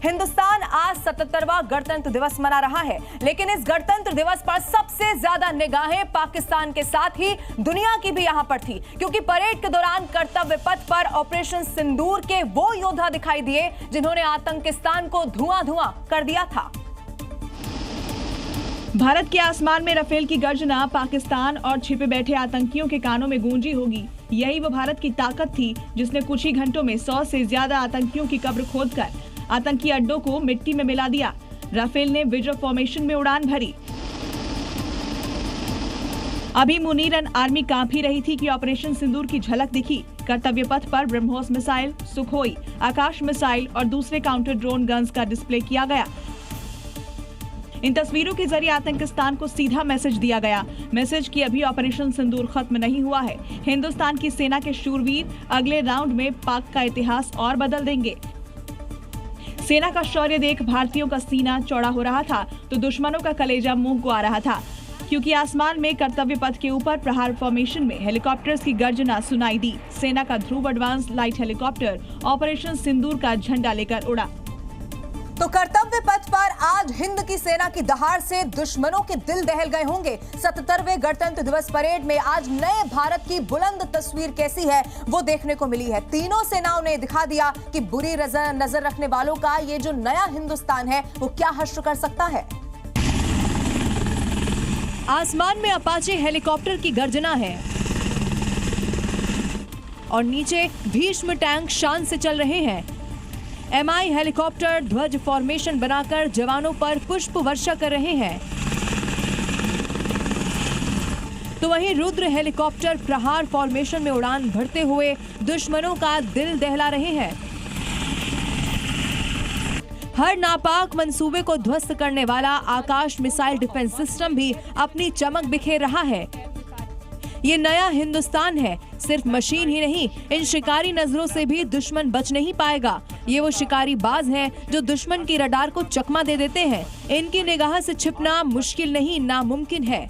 हिंदुस्तान आज 77वां गणतंत्र दिवस मना रहा है, लेकिन इस गणतंत्र दिवस पर सबसे ज्यादा निगाहें पाकिस्तान के साथ ही दुनिया की भी यहां पर थी, क्योंकि परेड के दौरान कर्तव्य पथ पर ऑपरेशन सिंदूर के वो योद्धा दिखाई दिए जिन्होंने आतंकिस्तान को धुआं-धुआं कर दिया था। भारत के आसमान में राफेल की गर्जना पाकिस्तान और छिपे बैठे आतंकियों के कानों में गूंजी होगी। यही वो भारत की ताकत थी जिसने कुछ ही घंटों में 100 से ज्यादा आतंकियों की कब्र खोदकर आतंकी अड्डों को मिट्टी में मिला दिया। राफेल ने विजय फॉर्मेशन में उड़ान भरी। अभी मुनीरन आर्मी कांप ही रही थी कि ऑपरेशन सिंदूर की झलक दिखी। कर्तव्य पथ पर ब्रह्मोस मिसाइल, सुखोई, आकाश मिसाइल और दूसरे काउंटर ड्रोन गन्स का डिस्प्ले किया गया। इन तस्वीरों के जरिए आतंकिस्तान को सीधा मैसेज दिया गया, मैसेज कि अभी ऑपरेशन सिंदूर खत्म नहीं हुआ है। हिंदुस्तान की सेना के शूरवीर अगले राउंड में पाक का इतिहास और बदल देंगे। सेना का शौर्य देख भारतीयों का सीना चौड़ा हो रहा था तो दुश्मनों का कलेजा मुंह को आ रहा था, क्योंकि आसमान में कर्तव्य पथ के ऊपर प्रहार फॉर्मेशन में हेलीकॉप्टर्स की गर्जना सुनाई दी। सेना का ध्रुव एडवांस लाइट हेलीकॉप्टर ऑपरेशन सिंदूर का झंडा लेकर उड़ा। तो कर्तव्य पथ पर आज हिंद की सेना की दहाड़ से दुश्मनों के दिल दहल गए होंगे। 77वें गणतंत्र दिवस परेड में आज नए भारत की बुलंद तस्वीर कैसी है वो देखने को मिली है। तीनों सेनाओं ने दिखा दिया कि बुरी नजर रखने वालों का ये जो नया हिंदुस्तान है वो क्या हश्र कर सकता है। आसमान में अपाचे हेलीकॉप्टर की गर्जना है और नीचे भीष्म टैंक शान से चल रहे हैं। MI हेलीकॉप्टर ध्वज फॉर्मेशन बनाकर जवानों पर पुष्प वर्षा कर रहे हैं, तो वहीं रुद्र हेलीकॉप्टर प्रहार फॉर्मेशन में उड़ान भरते हुए दुश्मनों का दिल दहला रहे हैं। हर नापाक मंसूबे को ध्वस्त करने वाला आकाश मिसाइल डिफेंस सिस्टम भी अपनी चमक बिखेर रहा है। ये नया हिंदुस्तान है। सिर्फ मशीन ही नहीं, इन शिकारी नजरों से भी दुश्मन बच नहीं पाएगा। ये वो शिकारी बाज हैं जो दुश्मन की रडार को चकमा दे देते हैं। इनकी निगाह से छिपना मुश्किल नहीं, नामुमकिन है।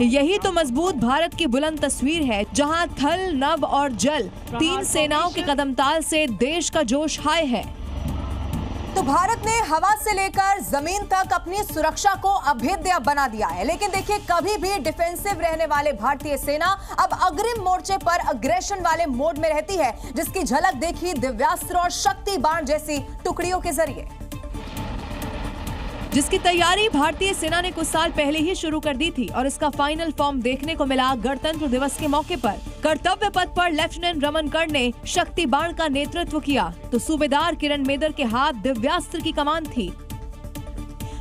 यही तो मजबूत भारत की बुलंद तस्वीर है, जहां थल, नभ और जल तीन सेनाओं के कदमताल से देश का जोश हाय है। तो भारत ने हवा से लेकर जमीन तक अपनी सुरक्षा को अभेद्य बना दिया है, लेकिन देखिए कभी भी डिफेंसिव रहने वाले भारतीय सेना अब अग्रिम मोर्चे पर अग्रेशन वाले मोड में रहती है, जिसकी झलक देखी दिव्यास्त्र और शक्ति बाण जैसी टुकड़ियों के जरिए, जिसकी तैयारी भारतीय सेना ने कुछ साल पहले ही शुरू कर दी थी और इसका फाइनल फॉर्म देखने को मिला गणतंत्र दिवस के मौके पर। कर्तव्य पथ पर लेफ्टिनेंट रमन कर ने शक्ति बाण का नेतृत्व किया तो सूबेदार किरण मेदर के हाथ दिव्यास्त्र की कमान थी।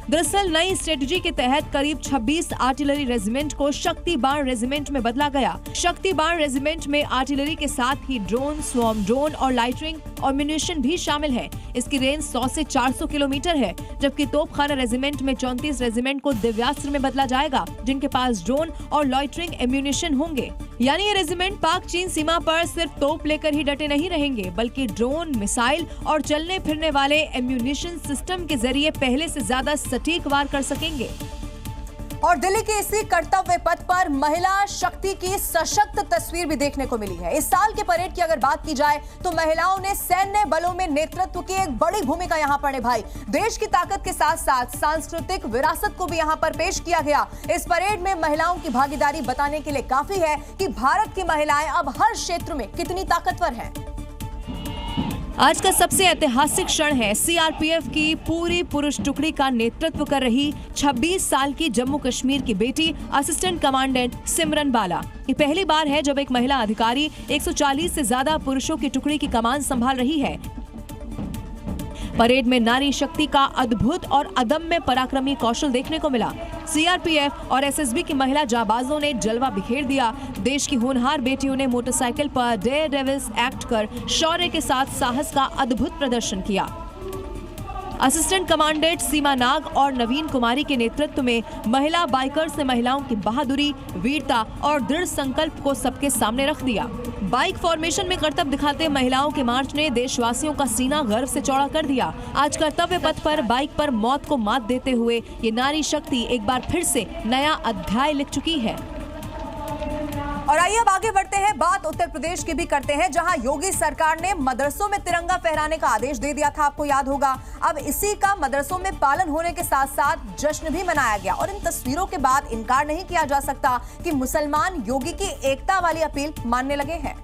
दरअसल नई स्ट्रेटजी के तहत करीब 26 आर्टिलरी रेजिमेंट को शक्ति बाण रेजिमेंट में बदला गया। शक्ति बाण रेजिमेंट में आर्टिलरी के साथ ही ड्रोन, स्वॉर्म ड्रोन और लाइटरिंग और म्यूनिशन भी शामिल है। इसकी रेंज 100 से 400 किलोमीटर है, जबकि तोपखाना रेजिमेंट में 34 रेजिमेंट को दिव्यास्त्र में बदला जाएगा, जिनके पास ड्रोन और लाइटरिंग एम्यूनिशन होंगे। यानी ये रेजिमेंट पाक चीन सीमा पर सिर्फ तोप लेकर ही डटे नहीं रहेंगे, बल्कि ड्रोन, मिसाइल और चलने फिरने वाले एम्यूनिशन सिस्टम के जरिए पहले से ज्यादा सटीक वार कर सकेंगे। और दिल्ली के इसी कर्तव्य पथ पर महिला शक्ति की सशक्त तस्वीर भी देखने को मिली है। इस साल के परेड की अगर बात की जाए तो महिलाओं ने सैन्य बलों में नेतृत्व की एक बड़ी भूमिका यहाँ पर निभाई। देश की ताकत के साथ साथ सांस्कृतिक विरासत को भी यहाँ पर पेश किया गया। इस परेड में महिलाओं की भागीदारी बताने के लिए काफी है कि भारत की महिलाएं अब हर क्षेत्र में कितनी ताकतवर हैं। आज का सबसे ऐतिहासिक क्षण है CRPF की पूरी पुरुष टुकड़ी का नेतृत्व कर रही 26 साल की जम्मू कश्मीर की बेटी असिस्टेंट कमांडेंट सिमरन बाला। ये पहली बार है जब एक महिला अधिकारी 140 से ज्यादा पुरुषों की टुकड़ी की कमान संभाल रही है। परेड में नारी शक्ति का अद्भुत और अदम्य पराक्रमी कौशल देखने को मिला। CRPF और SSB की महिला जाबाजों ने जलवा बिखेर दिया। देश की होनहार बेटियों ने मोटरसाइकिल पर डेयर डेविल्स एक्ट कर शौर्य के साथ साहस का अद्भुत प्रदर्शन किया। असिस्टेंट कमांडेंट सीमा नाग और नवीन कुमारी के नेतृत्व में महिला बाइकर्स ने महिलाओं की बहादुरी, वीरता और दृढ़ संकल्प को सबके सामने रख दिया। बाइक फॉर्मेशन में करतब दिखाते महिलाओं के मार्च ने देशवासियों का सीना गर्व से चौड़ा कर दिया। आज कर्तव्य पथ पर बाइक पर मौत को मात देते हुए ये नारी शक्ति एक बार फिर से नया अध्याय लिख चुकी है। और आइए अब आगे बढ़ते हैं, बात उत्तर प्रदेश की भी करते हैं, जहां योगी सरकार ने मदरसों में तिरंगा फहराने का आदेश दे दिया था, आपको याद होगा। अब इसी का मदरसों में पालन होने के साथ साथ जश्न भी मनाया गया और इन तस्वीरों के बाद इनकार नहीं किया जा सकता कि मुसलमान योगी की एकता वाली अपील मानने लगे हैं।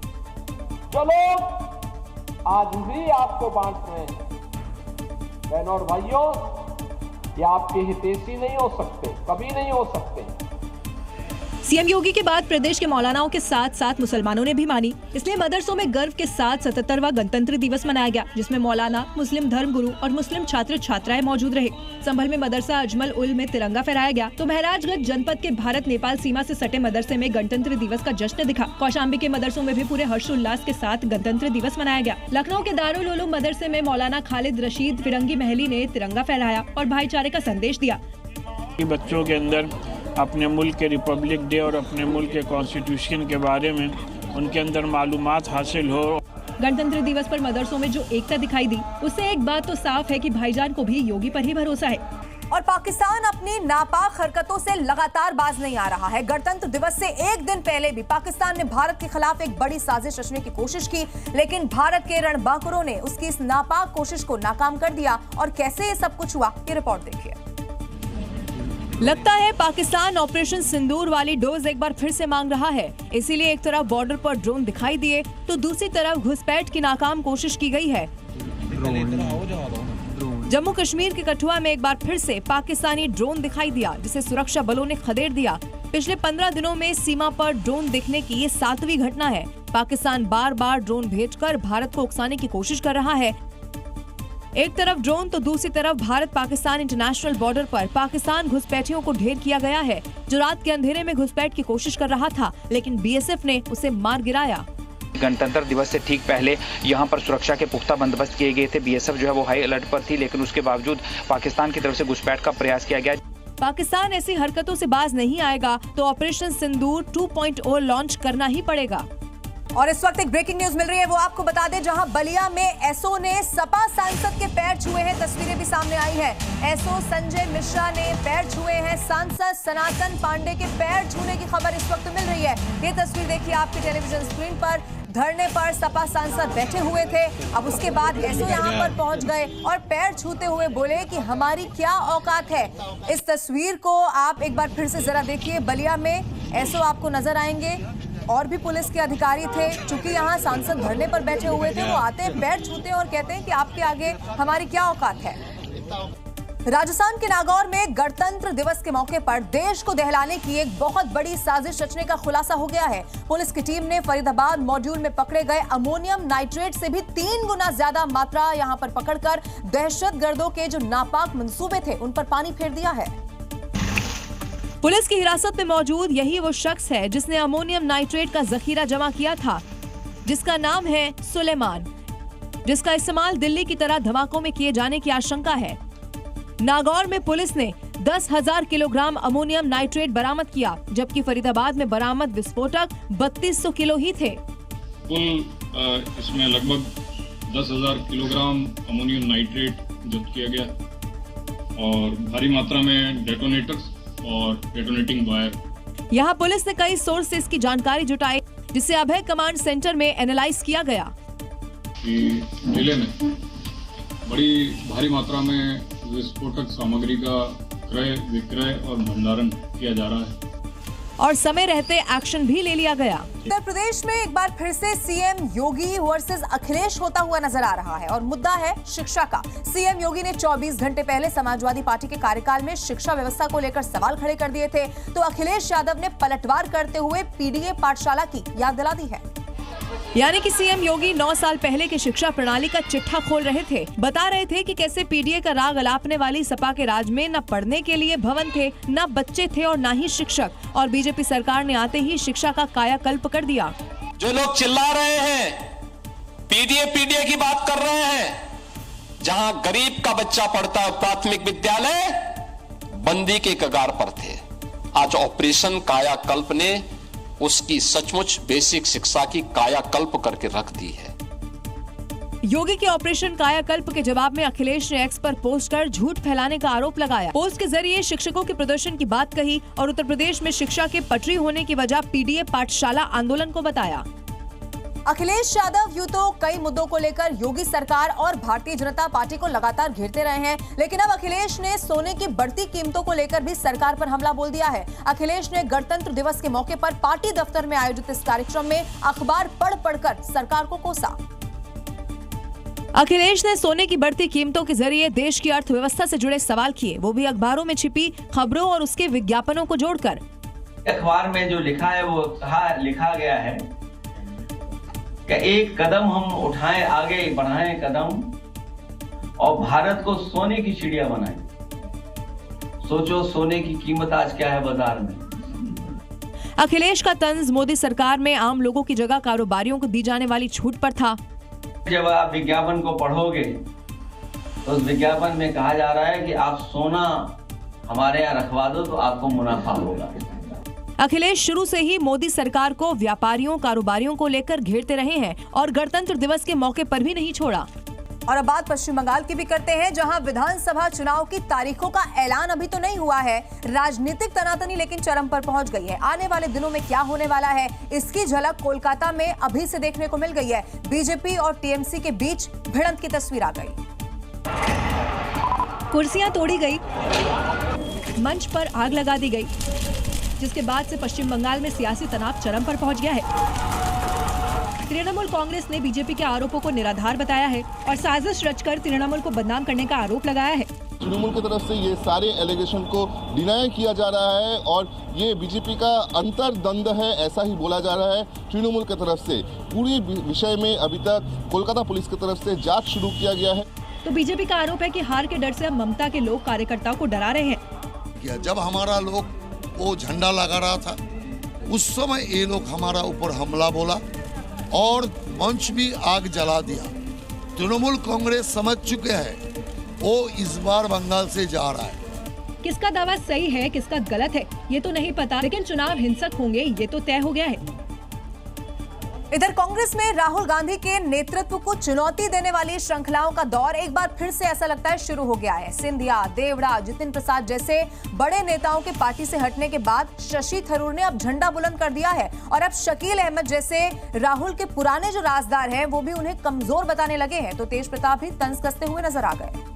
जो लोग आज भी आपको बांट रहे हैं, बहनों और भाइयों, ये आपके हितैषी नहीं हो सकते, कभी नहीं हो सकते। सीएम योगी के बाद प्रदेश के मौलानाओं के साथ साथ मुसलमानों ने भी मानी, इसलिए मदरसों में गर्व के साथ 77वां गणतंत्र दिवस मनाया गया, जिसमें मौलाना, मुस्लिम धर्मगुरु और मुस्लिम छात्र छात्राएं मौजूद रहे। संभल में मदरसा अजमल उल में तिरंगा फहराया गया, तो महराजगंज जनपद के भारत नेपाल सीमा से सटे मदरसे में गणतंत्र दिवस का जश्न दिखा। कौशाम्बी के मदरसों में भी पूरे हर्षोल्लास के साथ गणतंत्र दिवस मनाया गया। लखनऊ के दारुल उलूम मदरसे में मौलाना खालिद रशीद फिरंगी महली ने तिरंगा फहराया और भाईचारे का संदेश दिया। बच्चों के अंदर अपने मुल्क के रिपब्लिक डे और अपने मुल्क के कॉन्स्टिट्यूशन के बारे में उनके अंदर मालूमात हासिल हो। गणतंत्र दिवस पर मदरसों में जो एकता दिखाई दी, उससे एक बात तो साफ है कि भाईजान को भी योगी पर ही भरोसा है। और पाकिस्तान अपनी नापाक हरकतों से लगातार बाज नहीं आ रहा है। गणतंत्र दिवस से एक दिन पहले भी पाकिस्तान ने भारत के खिलाफ एक बड़ी साजिश रचने की कोशिश की, लेकिन भारत के रणबांकुरों ने उसकी इस नापाक कोशिश को नाकाम कर दिया। और कैसे ये सब कुछ हुआ, ये रिपोर्ट देखिए। लगता है पाकिस्तान ऑपरेशन सिंदूर वाली डोज एक बार फिर से मांग रहा है, इसीलिए एक तरफ बॉर्डर पर ड्रोन दिखाई दिए तो दूसरी तरफ घुसपैठ की नाकाम कोशिश की गई है। जम्मू कश्मीर के कठुआ में एक बार फिर से पाकिस्तानी ड्रोन दिखाई दिया, जिसे सुरक्षा बलों ने खदेड़ दिया। पिछले 15 दिनों में सीमा पर ड्रोन दिखने की ये 7वीं घटना है। पाकिस्तान बार बार ड्रोन भेजकर भारत को उकसाने की कोशिश कर रहा है। एक तरफ ड्रोन तो दूसरी तरफ भारत पाकिस्तान इंटरनेशनल बॉर्डर पर पाकिस्तान घुसपैठियों को ढेर किया गया है, जो रात के अंधेरे में घुसपैठ की कोशिश कर रहा था, लेकिन बीएसएफ ने उसे मार गिराया। गणतंत्र दिवस से ठीक पहले यहां पर सुरक्षा के पुख्ता बंदोबस्त किए गए थे। बीएसएफ जो है वो हाई अलर्ट पर थी, लेकिन उसके बावजूद पाकिस्तान की तरफ से घुसपैठ का प्रयास किया गया। पाकिस्तान ऐसी हरकतों से बाज नहीं आएगा तो ऑपरेशन सिंदूर 2.0 लॉन्च करना ही पड़ेगा। और इस वक्त एक ब्रेकिंग न्यूज मिल रही है, वो आपको बता दें, जहां बलिया में एसओ ने सपा सांसद के पैर छुए हैं। तस्वीरें भी सामने आई हैं। एसओ संजय मिश्रा ने पैर छुए हैं। सांसद सनातन पांडे के पैर छूने की खबर इस वक्त मिल रही है। ये तस्वीर देखिए आपकी टेलीविजन स्क्रीन पर। धरने पर सपा सांसद बैठे हुए थे, अब उसके बाद एसओ यहां पर पहुंच गए और पैर छूते हुए बोले कि हमारी क्या औकात है। इस तस्वीर को आप एक बार फिर से जरा देखिए। बलिया में एसओ आपको नजर आएंगे और भी पुलिस के अधिकारी थे। चूंकि यहाँ सांसद धरने पर बैठे हुए थे, वो आते हैं, पैर छूते हैं और कहते हैं कि आपके आगे हमारी क्या औकात है। राजस्थान के नागौर में गणतंत्र दिवस के मौके पर देश को दहलाने की एक बहुत बड़ी साजिश रचने का खुलासा हो गया है। पुलिस की टीम ने फरीदाबाद मॉड्यूल में पकड़े गए अमोनियम नाइट्रेट से भी 3 गुना ज्यादा मात्रा यहां पर पकड़कर दहशतगर्दों के जो नापाक मंसूबे थे उन पर पानी फेर दिया है। पुलिस की हिरासत में मौजूद यही वो शख्स है जिसने अमोनियम नाइट्रेट का जखीरा जमा किया था, जिसका नाम है सुलेमान, जिसका इस्तेमाल दिल्ली की तरह धमाकों में किए जाने की आशंका है। नागौर में पुलिस ने 10,000 किलोग्राम अमोनियम नाइट्रेट बरामद किया, जबकि फरीदाबाद में बरामद विस्फोटक 3200 किलो ही थे। कुल इसमें लगभग 10,000 किलोग्राम अमोनियम नाइट्रेट जब्त किया गया और भारी मात्रा में डेटोनेटर्स और डेटोनेटिंग वायर। यहाँ पुलिस ने कई सोर्स से इसकी जानकारी जुटाई, जिसे अभय कमांड सेंटर में एनालाइज किया गया। जिले में बड़ी भारी मात्रा में विस्फोटक सामग्री का क्रय विक्रय और भंडारण किया जा रहा है और समय रहते एक्शन भी ले लिया गया। उत्तर प्रदेश में एक बार फिर से सीएम योगी वर्सेस अखिलेश होता हुआ नजर आ रहा है और मुद्दा है शिक्षा का। सीएम योगी ने 24 घंटे पहले समाजवादी पार्टी के कार्यकाल में शिक्षा व्यवस्था को लेकर सवाल खड़े कर दिए थे, तो अखिलेश यादव ने पलटवार करते हुए पीडीए पाठशाला की याद दिला दी है। यानी कि सीएम योगी 9 साल पहले की शिक्षा प्रणाली का चिट्ठा खोल रहे थे, बता रहे थे कि कैसे पीडीए का राग अलापने वाली सपा के राज में न पढ़ने के लिए भवन थे, न बच्चे थे और न ही शिक्षक, और बीजेपी सरकार ने आते ही शिक्षा का कायाकल्प कर दिया। जो लोग चिल्ला रहे हैं, पीडीए की बात कर रहे हैं, जहां गरीब का बच्चा पढ़ता है प्राथमिक विद्यालय, बंदी के कगार पर थे। आज ऑपरेशन कायाकल्प ने उसकी सचमुच बेसिक शिक्षा की कायाकल्प करके रख दी है। योगी के ऑपरेशन कायाकल्प के जवाब में अखिलेश ने एक्स पर पोस्ट कर झूठ फैलाने का आरोप लगाया। पोस्ट के जरिए शिक्षकों के प्रदर्शन की बात कही और उत्तर प्रदेश में शिक्षा के पटरी होने की वजह पीडीए पाठशाला आंदोलन को बताया। अखिलेश यादव यूं तो कई मुद्दों को लेकर योगी सरकार और भारतीय जनता पार्टी को लगातार घेरते रहे हैं, लेकिन अब अखिलेश ने सोने की बढ़ती कीमतों को लेकर भी सरकार पर हमला बोल दिया है। अखिलेश ने गणतंत्र दिवस के मौके पर पार्टी दफ्तर में आयोजित इस कार्यक्रम में अखबार पढ़कर सरकार को कोसा। अखिलेश ने सोने की बढ़ती कीमतों के जरिए देश की अर्थव्यवस्था से जुड़े सवाल किए, वो भी अखबारों में छिपी खबरों और उसके विज्ञापनों को जोड़कर। अखबार में जो लिखा है वो लिखा गया है कि एक कदम हम उठाएं, आगे बढ़ाएं कदम और भारत को सोने की चिड़िया बनाएं। सोचो सोने की कीमत आज क्या है बाजार में। अखिलेश का तंज मोदी सरकार में आम लोगों की जगह कारोबारियों को दी जाने वाली छूट पर था। जब आप विज्ञापन को पढ़ोगे तो उस विज्ञापन में कहा जा रहा है कि आप सोना हमारे यहाँ रखवा दो तो आपको मुनाफा होगा। अखिलेश शुरू से ही मोदी सरकार को व्यापारियों कारोबारियों को लेकर घेरते रहे हैं और गणतंत्र दिवस के मौके पर भी नहीं छोड़ा। और अब बात पश्चिम बंगाल की भी करते हैं, जहां विधानसभा चुनाव की तारीखों का ऐलान अभी तो नहीं हुआ है। राजनीतिक तनातनी लेकिन चरम पर पहुंच गई है। आने वाले दिनों में क्या होने वाला है, इसकी झलक कोलकाता में अभी से देखने को मिल गई है। बीजेपी और टीएमसी के बीच भिड़ंत की तस्वीर आ गई। कुर्सियां तोड़ी गई, मंच पर आग लगा दी गई, जिसके बाद से पश्चिम बंगाल में सियासी तनाव चरम पर पहुंच गया है। तृणमूल कांग्रेस ने बीजेपी के आरोपों को निराधार बताया है और साजिश रचकर तृणमूल को बदनाम करने का आरोप लगाया है। तृणमूल की तरफ से ये सारे एलिगेशन को डिनाई किया जा रहा है और ये बीजेपी का अंतर्द्वंद है, ऐसा ही बोला जा रहा है तृणमूल की तरफ से। पूरी विषय में अभी तक कोलकाता पुलिस की तरफ से जांच शुरू किया गया है। तो बीजेपी का आरोप है कि हार के डर से अब ममता के लोग कार्यकर्ताओं को डरा रहे हैं। जब हमारा लोग वो झंडा लगा रहा था उस समय ये लोग हमारा ऊपर हमला बोला और मंच भी आग जला दिया। तृणमूल कांग्रेस समझ चुके हैं वो इस बार बंगाल से जा रहा है। किसका दावा सही है किसका गलत है ये तो नहीं पता, लेकिन चुनाव हिंसक होंगे ये तो तय हो गया है। इधर कांग्रेस में राहुल गांधी के नेतृत्व को चुनौती देने वाली श्रृंखलाओं का दौर एक बार फिर से ऐसा लगता है शुरू हो गया है। सिंधिया, देवड़ा, जितिन प्रसाद जैसे बड़े नेताओं के पार्टी से हटने के बाद शशि थरूर ने अब झंडा बुलंद कर दिया है और अब शकील अहमद जैसे राहुल के पुराने जो राजदार हैं वो भी उन्हें कमजोर बताने लगे हैं। तो तेज प्रताप भी तंज कसते हुए नजर आ गए,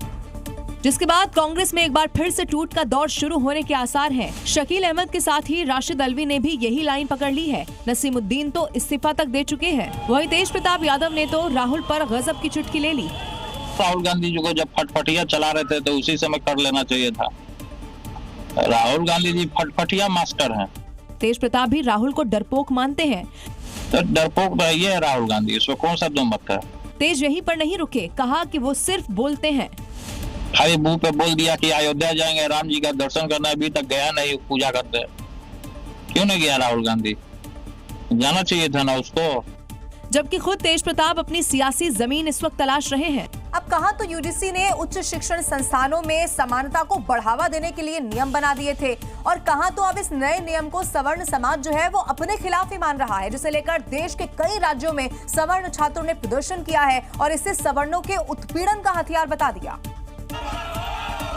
जिसके बाद कांग्रेस में एक बार फिर से टूट का दौर शुरू होने के आसार हैं। शकील अहमद के साथ ही राशिद अलवी ने भी यही लाइन पकड़ ली है। नसीमुद्दीन तो इस्तीफा तक दे चुके हैं। वहीं तेज प्रताप यादव ने तो राहुल पर गजब की चुटकी ले ली। राहुल गांधी जी को जब फटफटिया चला रहे थे तो उसी समय कर लेना चाहिए था। राहुल गांधी जी फटफटिया मास्टर हैं। तेज प्रताप भी राहुल को डरपोक मानते हैं। तो डरपोक तो ये है राहुल गांधी, इसको कौन सा दो मत है। तेज यहीं पर नहीं रुके, कहा कि वो सिर्फ बोलते हैं। खाली मुंह पे बोल दिया कि अयोध्या जाएंगे, राम जी का दर्शन करना, अभी तक गया नहीं, पूजा करते। क्यों नहीं गया राहुल गांधी? जाना चाहिए था ना उसको। जबकि खुद तेज प्रताप अपनी सियासी जमीन इस वक्त तलाश रहे हैं। अब कहां तो यूजीसी ने उच्च शिक्षण संस्थानों में समानता को बढ़ावा देने के लिए नियम बना दिए थे और कहां तो अब इस नए नियम को सवर्ण समाज जो है वो अपने खिलाफ ही मान रहा है, जिसे लेकर देश के कई राज्यों में सवर्ण छात्रों ने प्रदर्शन किया है और इसे सवर्णों के उत्पीड़न का हथियार बता दिया।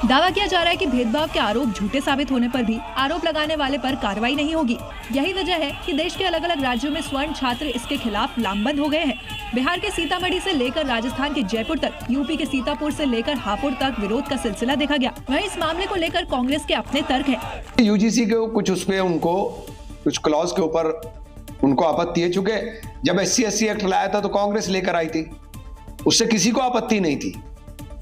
दावा किया जा रहा है कि भेदभाव के आरोप झूठे साबित होने पर भी आरोप लगाने वाले पर कार्रवाई नहीं होगी। यही वजह है कि देश के अलग अलग राज्यों में स्वर्ण छात्र इसके खिलाफ लामबंद हो गए हैं। बिहार के सीतामढ़ी से लेकर राजस्थान के जयपुर तक, यूपी के सीतापुर से लेकर हापुड़ तक विरोध का सिलसिला देखा गया। वहीं इस मामले को लेकर कांग्रेस के अपने तर्क हैं। यूजीसी के कुछ उस पे उनको कुछ क्लॉज के ऊपर उनको आपत्ति है, चूंकि जब SC/SC एक्ट लाया था तो कांग्रेस लेकर आई थी, उससे किसी को आपत्ति नहीं थी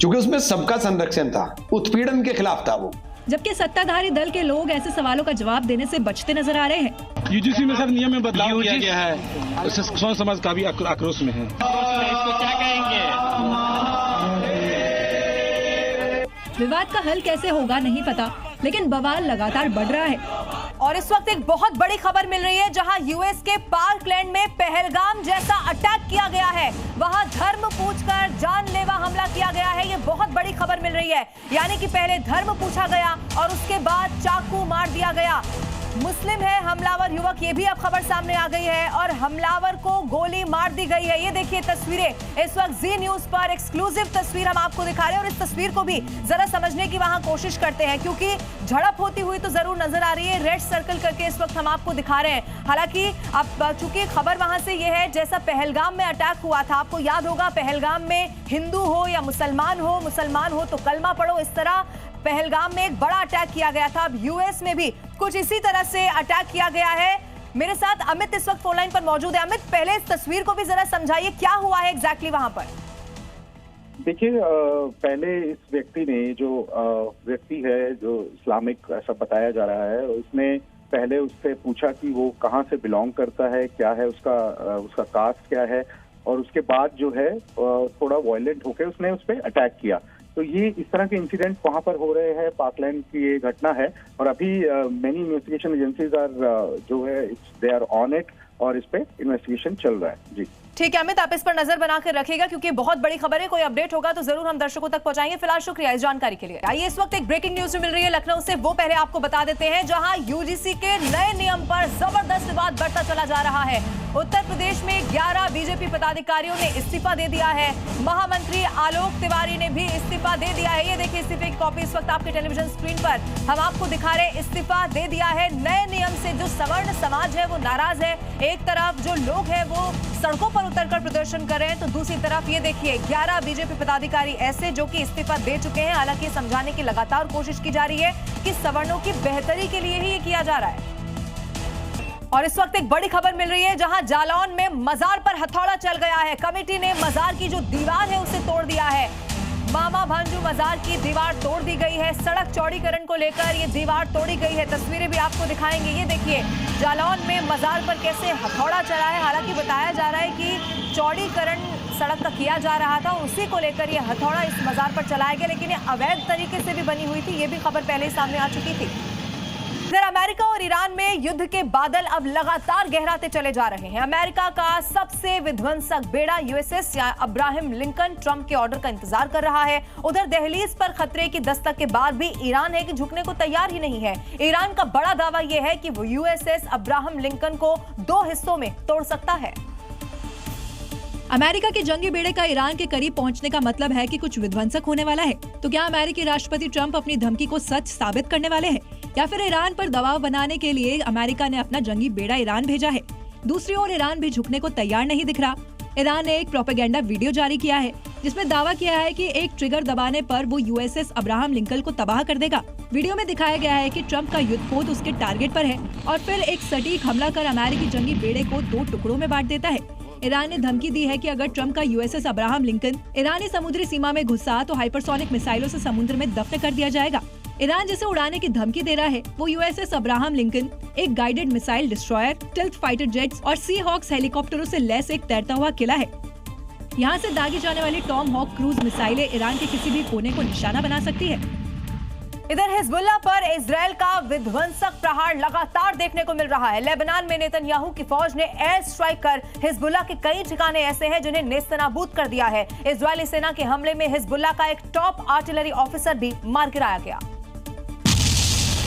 क्योंकि उसमें सबका संरक्षण था, उत्पीड़न के खिलाफ था वो। जबकि सत्ताधारी दल के लोग ऐसे सवालों का जवाब देने से बचते नजर आ रहे हैं। यूजीसी में सर नियम में बदलाव किया गया है, उससे स्वर्ण समाज काफी आक्रोश में है। इसको क्या कहेंगे? विवाद का हल कैसे होगा नहीं पता, लेकिन बवाल लगातार बढ़ रहा है। और इस वक्त एक बहुत बड़ी खबर मिल रही है, जहां यूएस के पार्कलैंड में पहलगाम जैसा अटैक किया गया है, वहां धर्म पूछकर जानलेवा हमला किया गया है। ये बहुत बड़ी खबर मिल रही है, यानी कि पहले धर्म पूछा गया और उसके बाद चाकू मार दिया गया। मुस्लिम है हमलावर युवक, ये भी अब खबर सामने आ गई है और हमलावर को गोली मार दी गई है। ये देखिए तस्वीरें इस वक्त जी न्यूज पर एक्सक्लूसिव तस्वीर हम आपको दिखा रहे हैं और इस तस्वीर को भी जरा समझने की वहां कोशिश करते हैं क्योंकि झड़प होती हुई तो जरूर नजर आ रही है। रेड सर्कल करके इस वक्त हम आपको दिखा रहे हैं। हालांकि अब चूंकि खबर वहां से ये है जैसा पहलगाम में अटैक हुआ था, आपको याद होगा पहलगाम में हिंदू हो या मुसलमान हो तो कलमा पढ़ो, इस तरह पहलगाम में एक बड़ा अटैक किया गया था। अब यूएस में भी कुछ इसी तरह से अटैक किया गया है। मेरे साथ अमित इस वक्त फोन लाइन पर मौजूद है। अमित, पहले इस तस्वीर को भी जरा समझाइए, क्या हुआ है एग्जैक्टली वहां पर? देखिए, पहले इस व्यक्ति ने जो व्यक्ति है जो इस्लामिक ऐसा बताया जा रहा है, उसने पहले उससे पूछा कि वो कहाँ से बिलोंग करता है, क्या है उसका कास्ट क्या है, और उसके बाद जो है थोड़ा वायलेंट होकर उसने उस पर अटैक किया। तो ये इस तरह के इंसिडेंट वहां पर हो रहे हैं। पार्कलैंड की ये घटना है और अभी मेनी इन्वेस्टिगेशन एजेंसीज जो है दे आर ऑन इट और इस पे इन्वेस्टिगेशन चल रहा है। जी ठीक है अमित, आप इस पर नजर बनाकर रखिएगा क्योंकि बहुत बड़ी खबर है। कोई अपडेट होगा तो जरूर हम दर्शकों तक पहुंचाएंगे। फिलहाल शुक्रिया इस जानकारी के लिए। आइए इस वक्त एक ब्रेकिंग न्यूज मिल रही है लखनऊ से, वो पहले आपको बता देते हैं, जहां यूजीसी के नए नियम पर जबरदस्त विवाद बढ़ता चला जा रहा है। उत्तर प्रदेश में 11 बीजेपी पदाधिकारियों ने इस्तीफा दे दिया है। महामंत्री आलोक तिवारी ने भी इस्तीफा दे दिया है। ये देखिए इस्तीफे की कॉपी इस वक्त आपके टेलीविजन स्क्रीन पर हम आपको दिखा रहे हैं। इस्तीफा दे दिया है। नए नियम से जो सवर्ण समाज है वो नाराज है। एक तरफ जो लोग हैं वो सड़कों पर उतरकर प्रदर्शन कर रहे हैं तो दूसरी तरफ ये देखिए 11 बीजेपी पदाधिकारी ऐसे जो कि इस्तीफा दे चुके हैं। हालांकि समझाने की लगातार कोशिश की जा रही है कि सवर्णों की बेहतरी के लिए ही ये किया जा रहा है। और इस वक्त एक बड़ी खबर मिल रही है जहां जालौन में मजार पर हथौड़ा चल गया है। कमेटी ने मजार की जो दीवार है उसे तोड़ दिया है। मामा भांजू मजार की दीवार तोड़ दी गई है। सड़क चौड़ीकरण को लेकर ये दीवार तोड़ी गई है। तस्वीरें भी आपको दिखाएंगे। ये देखिए जालौन में मजार पर कैसे हथौड़ा चला है। हालांकि बताया जा रहा है कि चौड़ीकरण सड़क का किया जा रहा था, उसी को लेकर ये हथौड़ा इस मजार पर चलाया गया, लेकिन ये अवैध तरीके से भी बनी हुई थी। ये भी खबर पहले ही सामने आ चुकी थी। इधर अमेरिका और ईरान में युद्ध के बादल अब लगातार गहराते चले जा रहे हैं। अमेरिका का सबसे विध्वंसक बेड़ा यूएसएस या अब्राहम लिंकन ट्रंप के ऑर्डर का इंतजार कर रहा है। उधर दहलीज पर खतरे की दस्तक के बाद भी ईरान है कि झुकने को तैयार ही नहीं है। ईरान का बड़ा दावा यह है कि वो यूएसएस अब्राहम लिंकन को 2 हिस्सों में तोड़ सकता है। अमेरिका के जंगी बेड़े का ईरान के करीब पहुंचने का मतलब है कि कुछ विध्वंसक होने वाला है। तो क्या अमेरिकी राष्ट्रपति ट्रंप अपनी धमकी को सच साबित करने वाले हैं या फिर ईरान पर दबाव बनाने के लिए अमेरिका ने अपना जंगी बेड़ा ईरान भेजा है? दूसरी ओर ईरान भी झुकने को तैयार नहीं दिख रहा। ईरान ने एक प्रोपेगेंडा वीडियो जारी किया है जिसमें दावा किया है कि एक ट्रिगर दबाने पर वो यूएसएस अब्राहम लिंकन को तबाह कर देगा। वीडियो में दिखाया गया है कि ट्रंप का युद्धपोत उसके टारगेट पर है और फिर एक सटीक हमला कर अमेरिकी जंगी बेड़े को 2 टुकड़ों में बांट देता है। ईरान ने धमकी दी है कि अगर ट्रंप का यूएसएस अब्राहम लिंकन ईरानी समुद्री सीमा में घुसा तो हाइपरसोनिक मिसाइलों से समुद्र में दफन कर दिया जाएगा। ईरान जिसे उड़ाने की धमकी दे रहा है वो यूएसएस अब्राहम लिंकन एक guided missile destroyer, stealth fighter jets और सी हॉक्स हेलीकॉप्टरों से लैस एक तैरता हुआ किला है। यहाँ से दागी जाने वाली टॉम हॉक क्रूज मिसाइलें ईरान के किसी भी कोने को निशाना बना सकती है। इधर हिजबुल्लाह पर इजरायल का विध्वंसक प्रहार लगातार देखने को मिल रहा है। लेबनान में नेतन्याहू की फौज ने एयर स्ट्राइक कर हिजबुल्लाह के कई ठिकाने ऐसे हैं जिन्हें नेस्तनाबूद कर दिया है। इजरायली सेना के हमले में हिजबुल्लाह का एक टॉप आर्टिलरी ऑफिसर भी मार गिराया गया।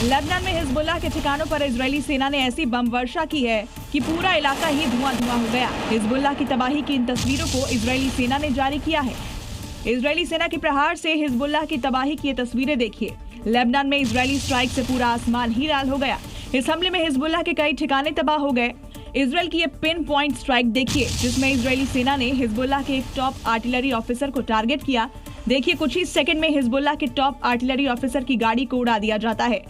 लेबनान में हिजबुल्लाह के ठिकानों पर इजरायली सेना ने ऐसी बम वर्षा की है कि पूरा इलाका ही धुआं-धुआं हो गया। हिजबुल्लाह की तबाही की इन तस्वीरों को इजरायली सेना ने जारी किया है। इजरायली सेना के प्रहार से हिजबुल्लाह की तबाही की ये तस्वीरें देखिए। लेबनान में इजरायली स्ट्राइक से पूरा आसमान ही लाल हो गया। इस हमले में हिजबुल्लाह के कई ठिकाने तबाह हो गए। इजरायल की ये पिन पॉइंट स्ट्राइक देखिए जिसमें इजरायली सेना ने हिजबुल्लाह के एक टॉप आर्टिलरी ऑफिसर को टारगेट किया। देखिए कुछ ही सेकंड में हिजबुल्लाह के टॉप आर्टिलरी ऑफिसर की गाड़ी को उड़ा दिया जाता है।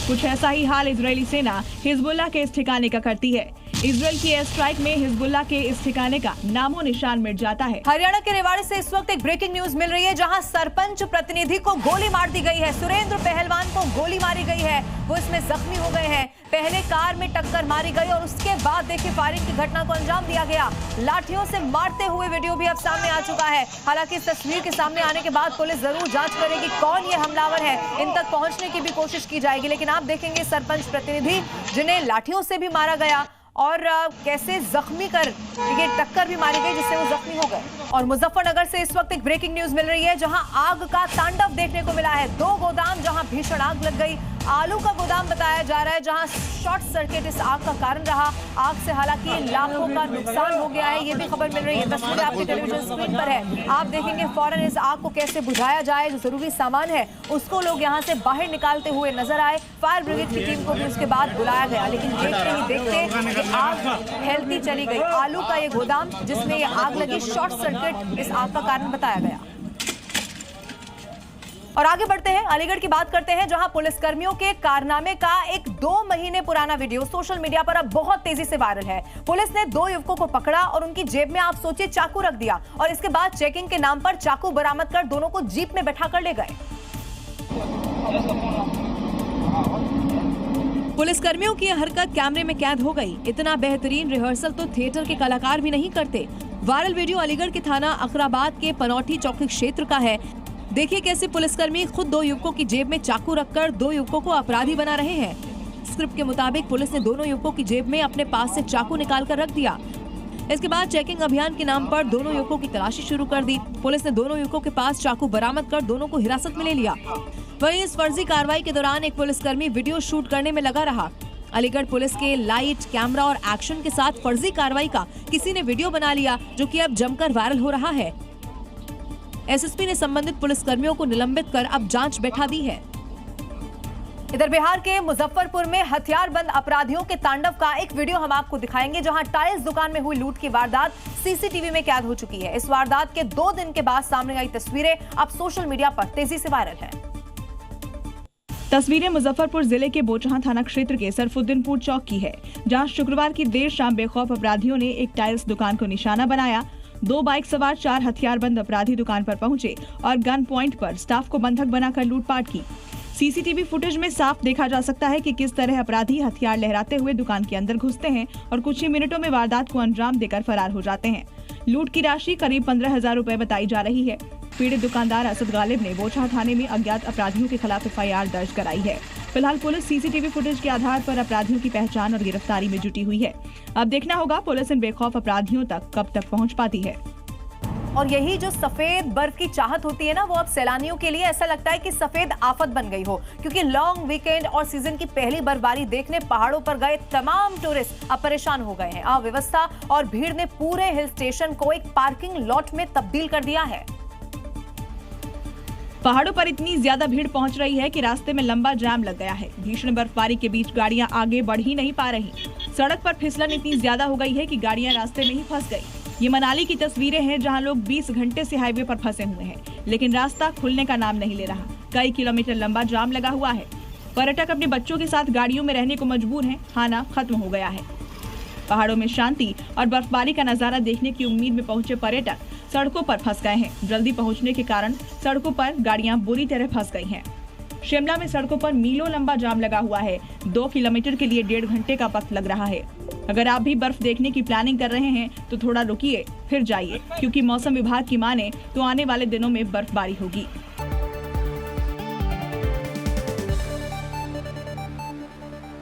कुछ ऐसा ही हाल इजरायली सेना हिजबुल्लाह के इस ठिकाने का करती है। इजरायल की एयर स्ट्राइक में हिजबुल्लाह के इस ठिकाने का नामो निशान मिट जाता है। हरियाणा के रेवाड़ी से इस वक्त एक ब्रेकिंग न्यूज मिल रही है जहां सरपंच प्रतिनिधि को गोली मार दी गई है। सुरेंद्र पहलवान को गोली मारी गई है, वो इसमें जख्मी हो गए हैं। पहले कार में टक्कर मारी गई और उसके बाद देखिए फायरिंग की घटना को अंजाम दिया गया। लाठियों से मारते हुए वीडियो भी अब सामने आ चुका है। हालांकि इस तस्वीर के सामने आने के बाद पुलिस जरूर जांच करेगी कौन ये हमलावर है, इन तक पहुंचने की भी कोशिश की जाएगी। लेकिन आप देखेंगे सरपंच प्रतिनिधि जिन्हें लाठियों से भी मारा गया और कैसे जख्मी कर ये टक्कर भी मारी गई जिससे वो जख्मी हो गए। और मुजफ्फरनगर से इस वक्त एक ब्रेकिंग न्यूज मिल रही है, जहां आग का तांडव देखने को मिला है। 2 गोदाम जहां भीषण आग लग गई। आलू का गोदाम बताया जा रहा है, जहां शॉर्ट सर्किट इस आग का कारण रहा। आग से हालांकि लाखों का नुकसान हो गया है, ये भी खबर मिल रही है। तस्वीरें आपकी टेलीविजन स्क्रीन पर है, आप देखेंगे फौरन इस आग को कैसे बुझाया जाए। जो जरूरी सामान है उसको लोग यहां से बाहर निकालते हुए नजर आए। फायर ब्रिगेड की टीम को भी उसके बाद बुलाया गया, लेकिन देखते ही देखते आग फैलती चली गई। आलू का ये गोदाम जिसमें ये आग लगी, शॉर्ट सर्किट इस आग का कारण बताया गया। और आगे बढ़ते हैं, अलीगढ़ की बात करते हैं, जहां पुलिसकर्मियों के कारनामे का एक 2 महीने पुराना वीडियो सोशल मीडिया पर अब बहुत तेजी से वायरल है। पुलिस ने 2 युवकों को पकड़ा और उनकी जेब में आप सोचिए चाकू रख दिया, और इसके बाद चेकिंग के नाम पर चाकू बरामद कर दोनों को जीप में बैठा कर ले गए। पुलिसकर्मियों की यह हरकत कैमरे में कैद हो गई। इतना बेहतरीन रिहर्सल तो थिएटर के कलाकार भी नहीं करते। वायरल वीडियो अलीगढ़ के थाना अखराबाद के पनौटी चौकी क्षेत्र का है। देखिए कैसे पुलिसकर्मी खुद 2 युवकों की जेब में चाकू रखकर 2 युवकों को अपराधी बना रहे हैं। स्क्रिप्ट के मुताबिक पुलिस ने दोनों युवकों की जेब में अपने पास से चाकू निकालकर रख दिया। इसके बाद चेकिंग अभियान के नाम पर दोनों युवकों की तलाशी शुरू कर दी। पुलिस ने दोनों युवकों के पास चाकू बरामद कर दोनों को हिरासत में ले लिया। वहीं इस फर्जी कार्रवाई के दौरान एक पुलिसकर्मी वीडियो शूट करने में लगा रहा। अलीगढ़ पुलिस के लाइट, कैमरा और एक्शन के साथ फर्जी कार्रवाई का किसी ने वीडियो बना लिया, जो कि अब जमकर वायरल हो रहा है। एसएसपी ने संबंधित पुलिसकर्मियों को निलंबित कर अब जांच बैठा दी है। इधर बिहार के मुजफ्फरपुर में हथियारबंद अपराधियों के तांडव का एक वीडियो हम आपको दिखाएंगे, जहां टाइल्स दुकान में हुई लूट की वारदात सीसीटीवी में कैद हो चुकी है। इस वारदात के 2 दिन के बाद सामने आई तस्वीरें अब सोशल मीडिया पर तेजी से वायरल है। तस्वीरें मुजफ्फरपुर जिले के बोचहां थाना क्षेत्र के सरफुद्दीनपुर चौक की है, जहां शुक्रवार की देर शाम बेखौफ अपराधियों ने एक टाइल्स दुकान को निशाना बनाया। 2 बाइक सवार 4 हथियारबंद अपराधी दुकान पर पहुंचे और गन पॉइंट पर स्टाफ को बंधक बनाकर लूटपाट की। सीसीटीवी फुटेज में साफ देखा जा सकता है कि किस तरह अपराधी हथियार लहराते हुए दुकान के अंदर घुसते हैं और कुछ ही मिनटों में वारदात को अंजाम देकर फरार हो जाते हैं। लूट की राशि करीब 15,000 रुपए बताई जा रही है। पीड़ित दुकानदार असद गालिब ने बोचहां थाने में अज्ञात अपराधियों के खिलाफ FIR दर्ज कराई है। फिलहाल पुलिस सीसीटीवी फुटेज के आधार पर अपराधियों की पहचान और गिरफ्तारी में जुटी हुई है। अब देखना होगा पुलिस इन बेखौफ अपराधियों तक कब तक पहुंच पाती है। और यही जो सफेद बर्फ की चाहत होती है ना, वो अब सैलानियों के लिए ऐसा लगता है कि सफेद आफत बन गई हो, क्योंकि लॉन्ग वीकेंड और सीजन की पहली बर्फबारी देखने पहाड़ों पर गए तमाम टूरिस्ट अब परेशान हो गए हैं। अव्यवस्था और भीड़ ने पूरे हिल स्टेशन को एक पार्किंग लॉट में तब्दील कर दिया है। पहाड़ों पर इतनी ज्यादा भीड़ पहुंच रही है कि रास्ते में लंबा जाम लग गया है। भीषण बर्फबारी के बीच गाड़ियां आगे बढ़ ही नहीं पा रही। सड़क पर फिसलन इतनी ज्यादा हो गई है कि गाड़ियां रास्ते में ही फंस गई। ये मनाली की तस्वीरें हैं, जहां लोग 20 घंटे से हाईवे पर फंसे हुए हैं, लेकिन रास्ता खुलने का नाम नहीं ले रहा। कई किलोमीटर लंबा जाम लगा हुआ है। पर्यटक अपने बच्चों के साथ गाड़ियों में रहने को मजबूर हैं। खाना खत्म हो गया है। पहाड़ों में शांति और बर्फबारी का नजारा देखने की उम्मीद में पहुंचे पर्यटक सड़कों पर फंस गए हैं। जल्दी पहुंचने के कारण सड़कों पर गाड़ियां बुरी तरह फंस गई हैं। शिमला में सड़कों पर मीलों लंबा जाम लगा हुआ है। 2 किलोमीटर के लिए 1.5 घंटे का वक्त लग रहा है। अगर आप भी बर्फ देखने की प्लानिंग कर रहे हैं तो थोड़ा रुकिए फिर जाइए, क्योंकि मौसम विभाग की माने तो आने वाले दिनों में बर्फबारी होगी।